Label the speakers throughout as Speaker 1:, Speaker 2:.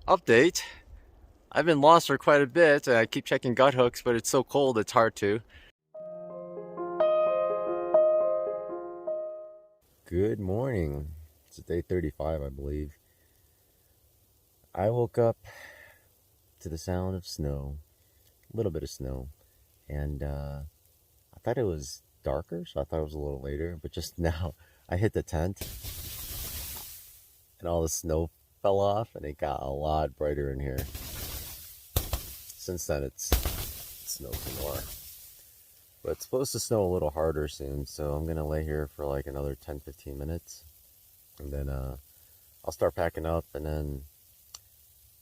Speaker 1: Update. I've been lost for quite a bit. I keep checking gut hooks, but it's so cold it's hard to. Good morning. It's day 35, I believe. I woke up to the sound of snow, a little bit of snow, and I thought it was darker, so I thought it was a little later, but just now I hit the tent and all the snow fell off and it got a lot brighter in here. Since then it's snowed some more. But it's supposed to snow a little harder soon, so I'm gonna lay here for like another 10-15 minutes. And then I'll start packing up, and then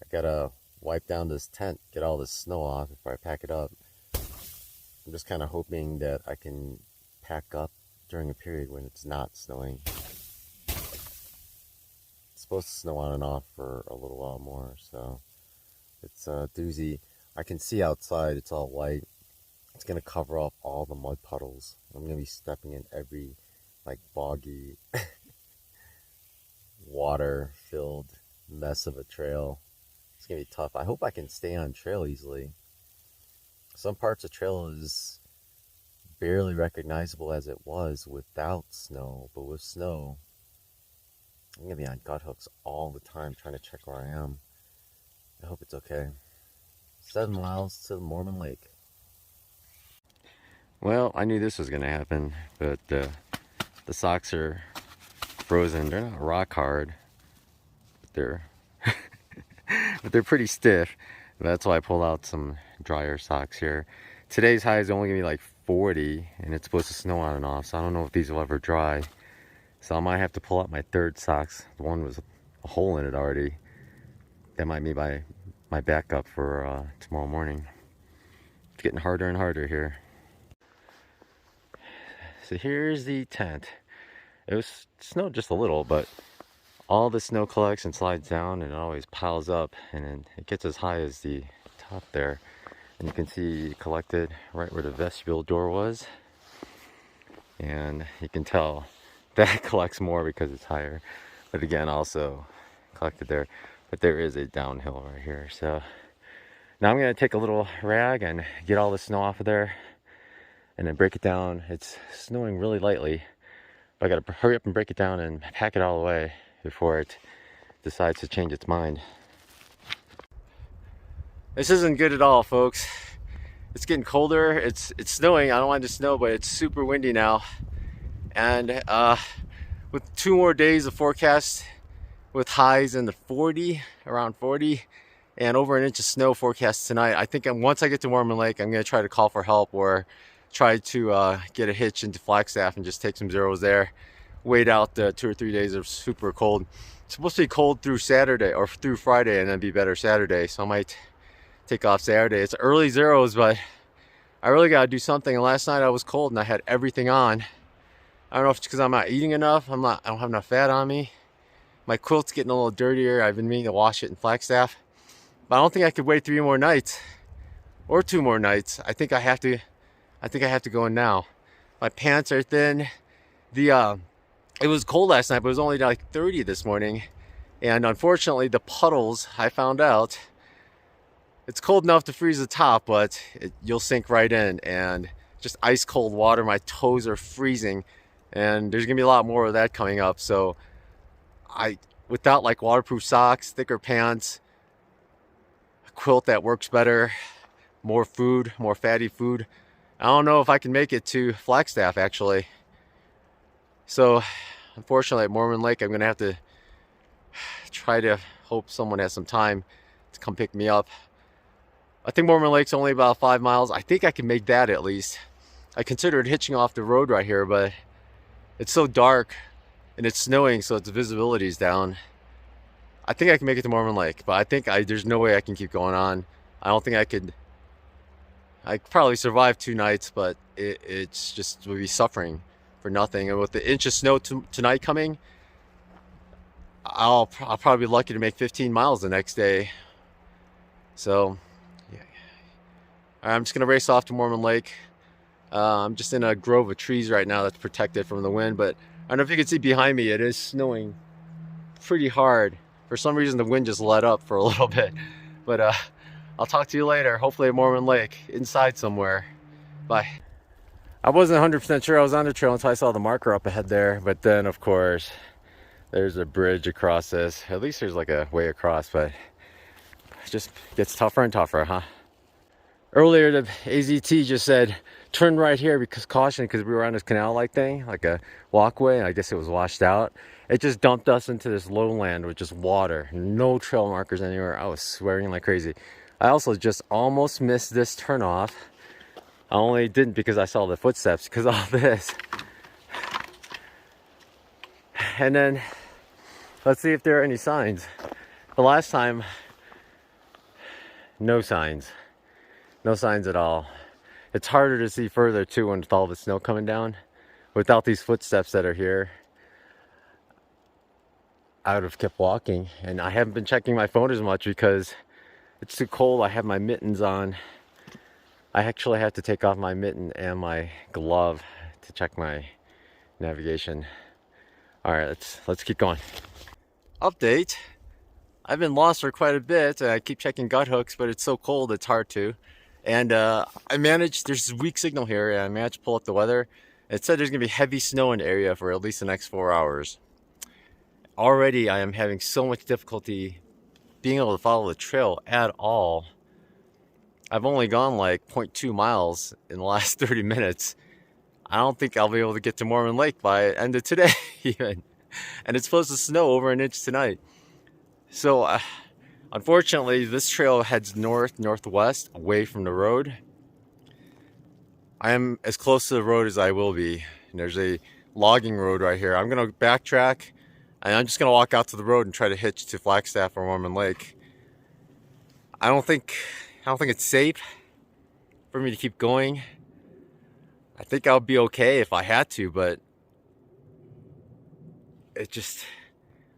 Speaker 1: I gotta wipe down this tent, get all this snow off before I pack it up. I'm just kind of hoping that I can pack up during a period when it's not snowing. It's supposed to snow on and off for a little while more, so it's a doozy. I can see outside, it's all white. It's gonna cover up all the mud puddles. I'm gonna be stepping in every like boggy, water-filled mess of a trail. It's gonna be tough. I hope I can stay on trail easily. Some parts of trail is barely recognizable as it was without snow, but with snow, I'm gonna be on gut hooks all the time trying to check where I am. I hope it's okay. 7 miles to the Mormon Lake. Well, I knew this was gonna happen, but the socks are frozen. They're not rock hard, but they're pretty stiff. That's why I pulled out some drier socks here. Today's high is only gonna be like 40, and it's supposed to snow on and off, so I don't know if these will ever dry. So I might have to pull out my third socks. The one was a hole in it already. That might be my backup for tomorrow morning. It's getting harder and harder here. So here's the tent. It was snowed just a little, but all the snow collects and slides down, and it always piles up, and then it gets as high as the top there. And you can see it collected right where the vestibule door was. And you can tell that collects more because it's higher. But again, also collected there. But there is a downhill right here. So now I'm gonna take a little rag and get all the snow off of there and then break it down. It's snowing really lightly. I gotta hurry up and break it down and pack it all away before it decides to change its mind. This isn't good at all, folks. It's getting colder. It's snowing. I don't mind the snow, but it's super windy now. And with 2 more days of forecast with highs in the 40, around 40, and over an inch of snow forecast tonight, I think once I get to Mormon Lake, I'm gonna try to call for help or try to get a hitch into Flagstaff and just take some zeros there. Wait out the 2 or 3 days of super cold. It's supposed to be cold through Saturday or through Friday, and then be better Saturday. So I might take off Saturday. It's early zeros, but I really gotta do something. And last night I was cold and I had everything on. I don't know if it's because I'm not eating enough. I don't have enough fat on me. My quilt's getting a little dirtier. I've been meaning to wash it in Flagstaff, but I don't think I could wait 3 more nights or 2 more nights. I think I have to go in now. My pants are thin. It was cold last night, but it was only like 30 this morning. And unfortunately, the puddles, I found out, it's cold enough to freeze the top, but you'll sink right in. And just ice cold water. My toes are freezing. And there's gonna be a lot more of that coming up. So without like waterproof socks, thicker pants, a quilt that works better, more food, more fatty food, I don't know if I can make it to Flagstaff actually. So unfortunately at Mormon Lake, I'm gonna have to try to hope someone has some time to come pick me up. I think Mormon Lake's only about 5 miles. I think I can make that at least. I considered hitching off the road right here, but it's so dark and it's snowing, so its visibility is down. I think I can make it to Mormon Lake, but I think there's no way I can keep going on. I don't think I could probably survive 2 nights, but it's just would be suffering for nothing. And with the inch of snow tonight coming, I'll probably be lucky to make 15 miles the next day. So yeah. I'm just gonna race off to Mormon Lake. I'm just in a grove of trees right now that's protected from the wind, but I don't know if you can see behind me, it is snowing pretty hard For some reason, the wind just let up for a little bit. But I'll talk to you later. Hopefully at Mormon Lake, inside somewhere. Bye. I wasn't 100% sure I was on the trail until I saw the marker up ahead there. But then, of course, there's a bridge across this. At least there's like a way across, but it just gets tougher and tougher, huh? Earlier, the AZT just said, turn right here because caution, because we were on this canal-like thing, like a walkway, and I guess it was washed out. It just dumped us into this lowland with just water. No trail markers anywhere. I was swearing like crazy. I also just almost missed this turnoff. I only didn't because I saw the footsteps, because all this. And then, let's see if there are any signs. The last time, no signs. No signs at all. It's harder to see further too when with all the snow coming down. Without these footsteps that are here, I would have kept walking. And I haven't been checking my phone as much because it's too cold. I have my mittens on. I actually have to take off my mitten and my glove to check my navigation. All right, let's keep going. Update. I've been lost for quite a bit. I keep checking gut hooks, but it's so cold it's hard to. And I managed, there's a weak signal here, and I managed to pull up the weather. It said there's going to be heavy snow in the area for at least the next 4 hours. Already I am having so much difficulty being able to follow the trail at all. I've only gone like 0.2 miles in the last 30 minutes. I don't think I'll be able to get to Mormon Lake by the end of today even. And it's supposed to snow over an inch tonight. So unfortunately, this trail heads north-northwest away from the road. I am as close to the road as I will be. And there's a logging road right here. I'm going to backtrack, and I'm just going to walk out to the road and try to hitch to Flagstaff or Mormon Lake. I don't think it's safe for me to keep going. I think I'll be okay if I had to, but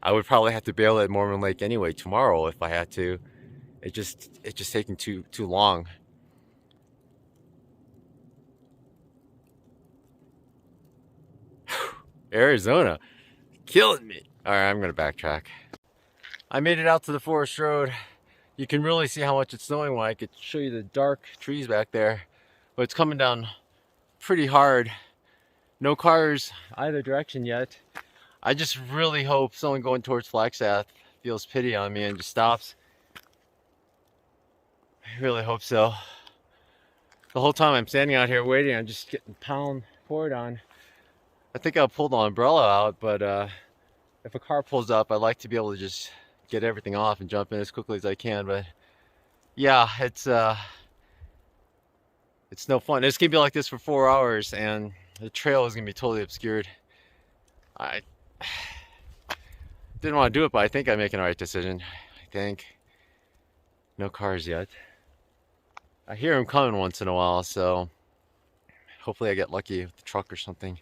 Speaker 1: I would probably have to bail at Mormon Lake anyway tomorrow if I had to. It's just taking too long. Arizona, killing me. All right, I'm gonna backtrack. I made it out to the forest road. You can really see how much it's snowing. When I could show you the dark trees back there, but it's coming down pretty hard. No cars either direction yet. I just really hope someone going towards Flagstaff feels pity on me and just stops. I really hope so. The whole time I'm standing out here waiting, I'm just getting poured on. I think I'll pull the umbrella out, but if a car pulls up, I'd like to be able to just get everything off and jump in as quickly as I can. But yeah, it's no fun. It's gonna be like this for 4 hours, and the trail is gonna be totally obscured. I didn't want to do it, but I think I'm making the right decision. I think. No cars yet. I hear them coming once in a while, so hopefully I get lucky with the truck or something.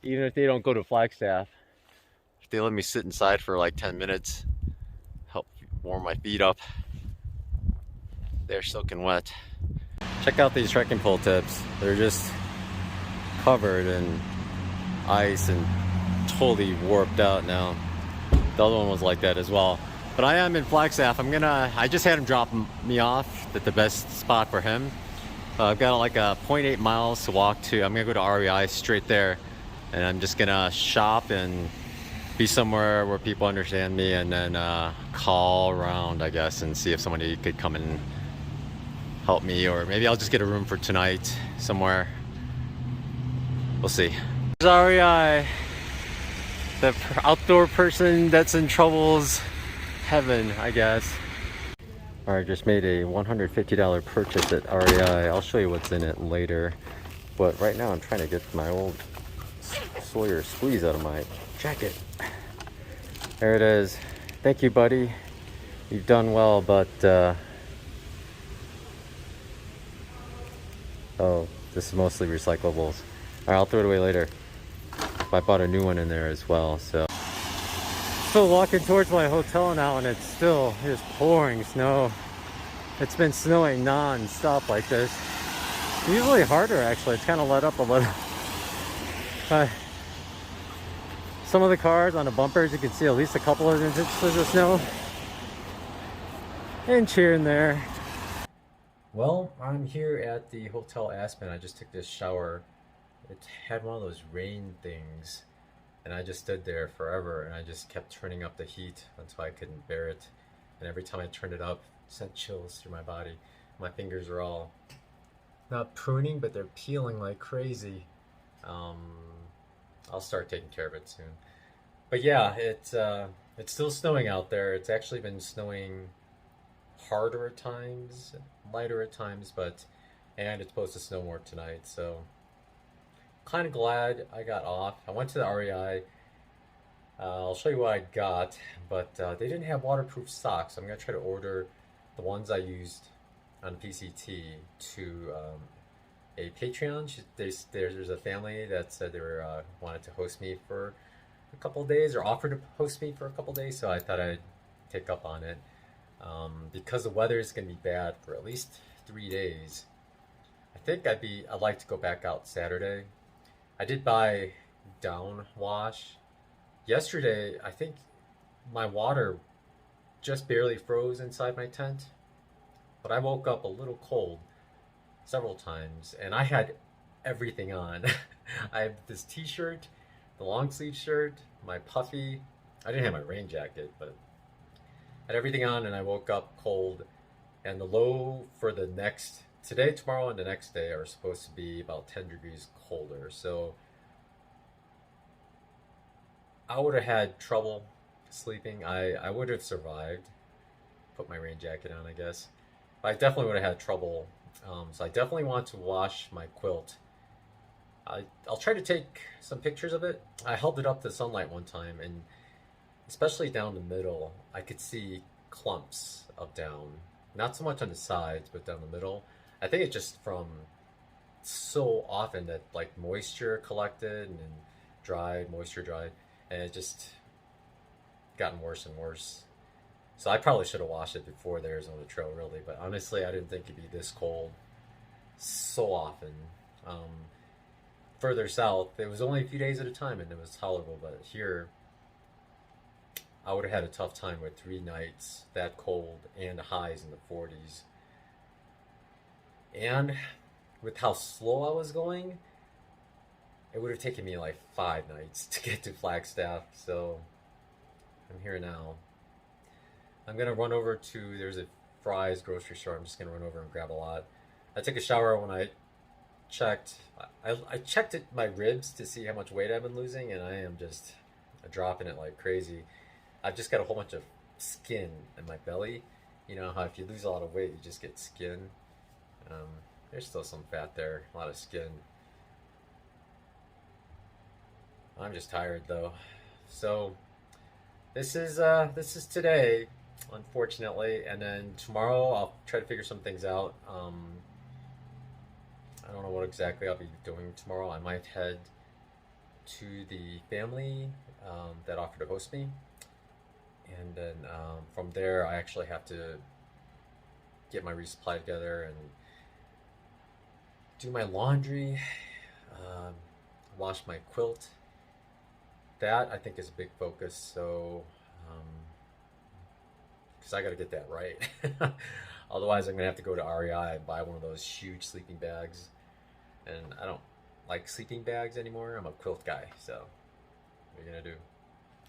Speaker 1: Even if they don't go to Flagstaff, if they let me sit inside for like 10 minutes, help warm my feet up. They're soaking wet. Check out these trekking pole tips. They're just covered in ice and totally warped out now. The other one was like that as well. But I am in Flagstaff. I just had him drop me off at the best spot for him. I've got like a 0.8 miles to walk to. I'm gonna go to REI straight there. And I'm just gonna shop and be somewhere where people understand me, and then call around, I guess, and see if somebody could come and help me, or maybe I'll just get a room for tonight somewhere. We'll see. There's REI, the outdoor person that's in trouble's heaven, I guess. All right, just made a $150 purchase at REI. I'll show you what's in it later, but right now I'm trying to get my old Sawyer squeeze out of my jacket. There it is. Thank you, buddy. You've done well, but oh, this is mostly recyclables. All right, I'll throw it away later. I bought a new one in there as well. So still walking towards my hotel now, and it's still just pouring snow. It's been snowing non-stop like this. Usually harder, actually. It's kind of let up a little. Some of the cars on the bumpers, you can see at least a couple of inches of snow. And here and there. Well, I'm here at the Hotel Aspen. I just took this shower. It had one of those rain things, and I just stood there forever, and I just kept turning up the heat until I couldn't bear it. And every time I turned it up, it sent chills through my body. My fingers are all not pruning, but they're peeling like crazy. I'll start taking care of it soon. But yeah, it's still snowing out there. It's actually been snowing harder at times, lighter at times, and it's supposed to snow more tonight. So kind of glad I got off. I went to the REI. I'll show you what I got, but they didn't have waterproof socks. I'm gonna try to order the ones I used on PCT to a Patreon. There's a family that said they were wanted to host me for a couple of days, or offered to host me for a couple of days, so I thought I'd take up on it. Because the weather is going to be bad for at least 3 days. I think I'd like to go back out Saturday. I did buy down wash. Yesterday, I think my water just barely froze inside my tent, but I woke up a little cold several times, and I had everything on. I have this t-shirt, the long sleeve shirt, my puffy. I didn't have my rain jacket, but I had everything on, and I woke up cold. And the low for the next today, tomorrow, and the next day are supposed to be about 10 degrees colder. So I would have had trouble sleeping. I would have survived. Put my rain jacket on, I guess. But I definitely would have had trouble. So I definitely want to wash my quilt. I'll try to take some pictures of it. I held it up to sunlight one time, and especially down the middle, I could see clumps of down. Not so much on the sides, but down the middle. I think it's just from so often that like moisture collected and then dried, moisture dried, and it just gotten worse and worse. So I probably should have washed it before the Arizona Trail, really. But honestly, I didn't think it'd be this cold so often. Further south, it was only a few days at a time, and it was tolerable. But here, I would have had a tough time with 3 nights that cold and highs in the 40s. And with how slow I was going, it would have taken me like 5 nights to get to Flagstaff. So I'm here now. I'm gonna run over to, there's a Fry's grocery store. I'm just gonna run over and grab a lot. I took a shower when I checked. I checked my ribs to see how much weight I've been losing, and I am just dropping it like crazy. I've just got a whole bunch of skin in my belly. You know how if you lose a lot of weight, you just get skin. There's still some fat there, a lot of skin. I'm just tired though. So this is today, unfortunately, and then tomorrow I'll try to figure some things out. I don't know what exactly I'll be doing tomorrow. I might head to the family that offered to host me, and then from there I actually have to get my resupply together and do my laundry, wash my quilt. That I think is a big focus. So because I got to get that right. Otherwise I'm gonna have to go to REI and buy one of those huge sleeping bags, and I don't like sleeping bags anymore. I'm a quilt guy, so what are you gonna do?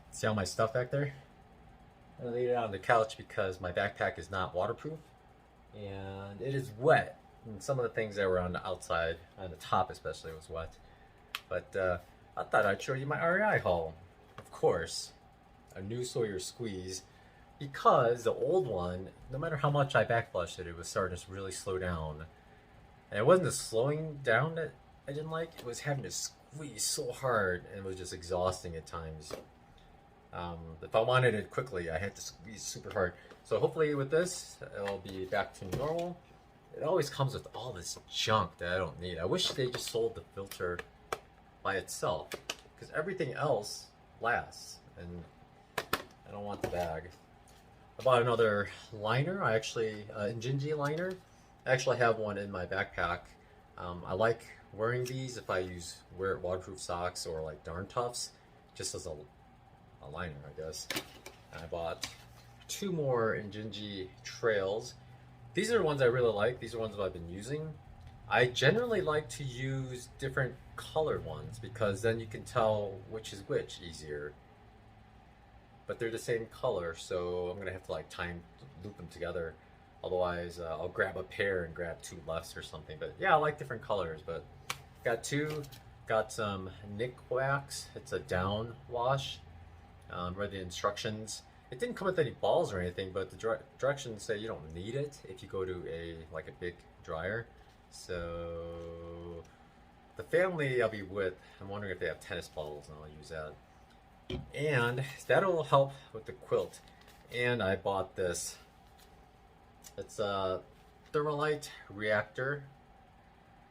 Speaker 1: See all my stuff back there? I laid it out on the couch because my backpack is not waterproof and it is wet, and some of the things that were on the outside, on the top especially, was wet. But I thought I'd show you my REI haul. Of course, a new Sawyer squeeze, because the old one, no matter how much I backflushed it, it was starting to really slow down. And it wasn't the slowing down that I didn't like, it was having to squeeze so hard, and it was just exhausting at times. If I wanted it quickly, I had to squeeze super hard. So hopefully with this, it'll be back to normal. It always comes with all this junk that I don't need. I wish they just sold the filter by itself, because everything else lasts, and I don't want the bag. I bought another liner. I actually, Injinji liner. I actually have one in my backpack. I like wearing these if I wear waterproof socks or like Darn Toughs. just as a liner, I guess. And I bought 2 more Injinji trails. These are the ones I really like. These are ones that I've been using. I generally like to use different colored ones because then you can tell which is which easier. But they're the same color, so I'm gonna have to like loop them together. Otherwise, I'll grab a pair and grab 2 lefts or something. But yeah, I like different colors. But got 2. Got some Nick Wax. It's a down wash. Read the instructions. It didn't come with any balls or anything, but the directions say you don't need it if you go to a big dryer. So the family I'll be with, I'm wondering if they have tennis balls, and I'll use that. And that'll help with the quilt. And I bought this. It's a Thermalite Reactor,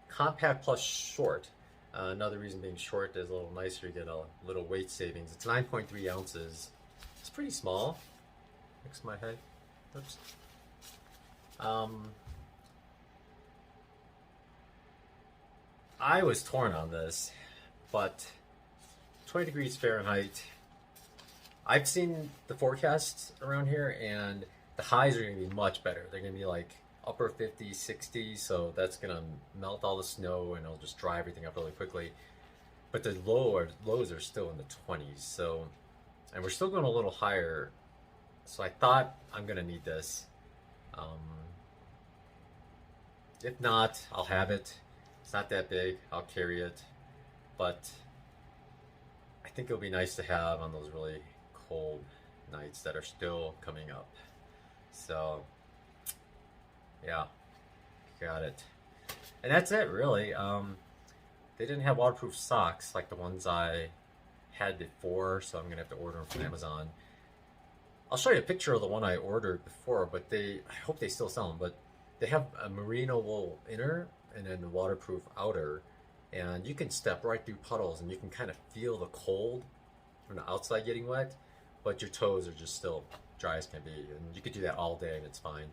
Speaker 1: compact plus short. Another reason being short is a little nicer, you get a little weight savings. It's 9.3 ounces. It's pretty small. Fix my head. Oops. I was torn on this, but 20 degrees Fahrenheit. I've seen the forecasts around here, and the highs are going to be much better. They're going to be like upper 50s, 60s, so that's going to melt all the snow and it'll just dry everything up really quickly. But the lows are still in the 20s, so, and we're still going a little higher. So I thought I'm going to need this. If not, I'll have it. It's not that big. I'll carry it. But I think it'll be nice to have on those really cold nights that are still coming up. So yeah, got it. And that's it, really. They didn't have waterproof socks like the ones I had before, so I'm gonna have to order them from Amazon. I'll show you a picture of the one I ordered before, but I hope they still sell them, but they have a merino wool inner and then the waterproof outer, and you can step right through puddles and you can kind of feel the cold from the outside getting wet, but your toes are just still dry as can be, and you could do that all day and it's fine.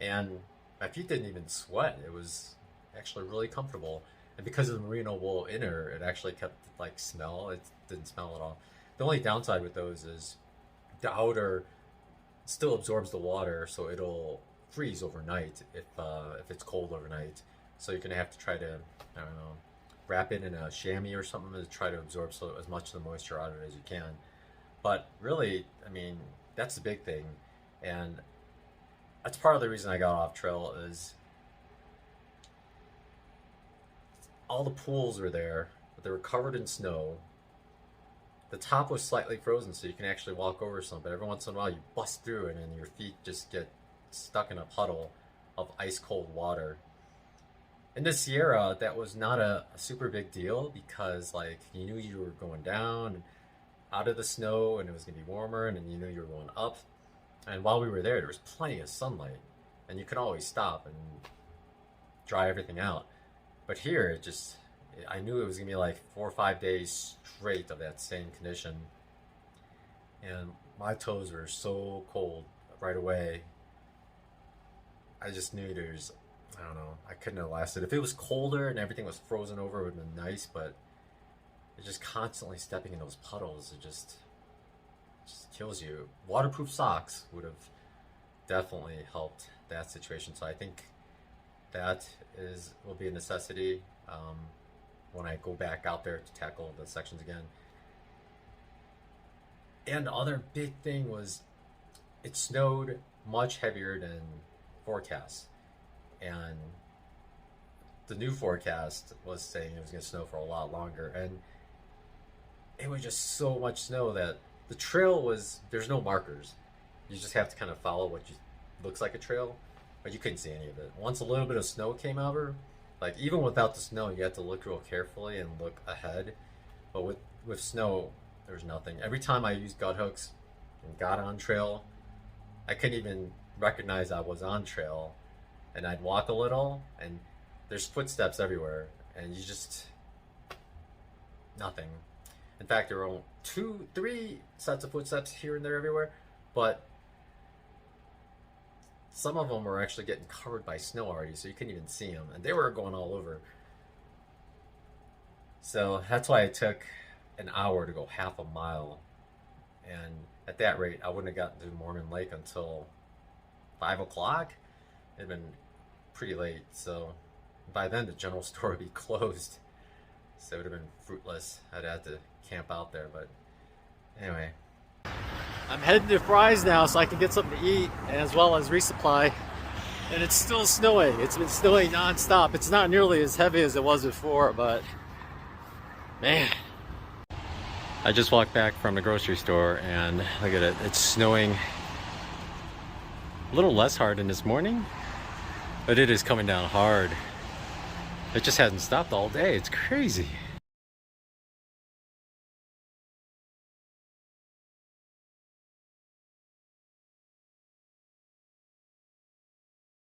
Speaker 1: And my feet didn't even sweat. It was actually really comfortable, and because of the merino wool inner, it actually kept smell. It didn't smell at all. The only downside with those is the outer still absorbs the water, so it'll freeze overnight if it's cold overnight. So you're gonna have to try to, I don't know, wrap it in a chamois or something to try to absorb as much of the moisture out of it as you can. But really, I mean, that's the big thing, and that's part of the reason I got off trail is all the pools were there, but they were covered in snow. The top was slightly frozen, so you can actually walk over some, but every once in a while you bust through it and your feet just get stuck in a puddle of ice cold water. In the Sierra, that was not a super big deal because you knew you were going down out of the snow and it was going to be warmer, and then you knew you were going up. And while we were there was plenty of sunlight and you could always stop and dry everything out. But here, I knew it was going to be 4 or 5 days straight of that same condition. And my toes were so cold right away. I just knew I don't know, I couldn't have lasted. If it was colder and everything was frozen over, it would have been nice, but it's just constantly stepping in those puddles. It just kills you. Waterproof socks would have definitely helped that situation. So I think that will be a necessity when I go back out there to tackle the sections again. And the other big thing was it snowed much heavier than forecast, and the new forecast was saying it was going to snow for a lot longer, and it was just so much snow that the trail there's no markers. You just have to kind of follow what looks like a trail, but you couldn't see any of it. Once a little bit of snow came over, even without the snow, you have to look real carefully and look ahead. But with snow, there's nothing. Every time I used gut hooks and got on trail, I couldn't even recognize I was on trail, and I'd walk a little and there's footsteps everywhere, and nothing. In fact, there were 2-3 sets of footsteps here and there everywhere, but some of them were actually getting covered by snow already, so you couldn't even see them, and they were going all over. So that's why I took
Speaker 2: an hour to go half a mile. And at that rate, I wouldn't have gotten to Mormon Lake until 5 o'clock. It'd been pretty late, so by then the general store would be closed. So it would have been fruitless. I'd have to camp out there, but anyway.
Speaker 1: I'm heading to Fry's now so I can get something to eat as well as resupply. And it's still snowing. It's been snowing non-stop. It's not nearly as heavy as it was before, but man. I just walked back from the grocery store and look at it. It's snowing a little less hard than this morning, but it is coming down hard. It just hasn't stopped all day. It's crazy.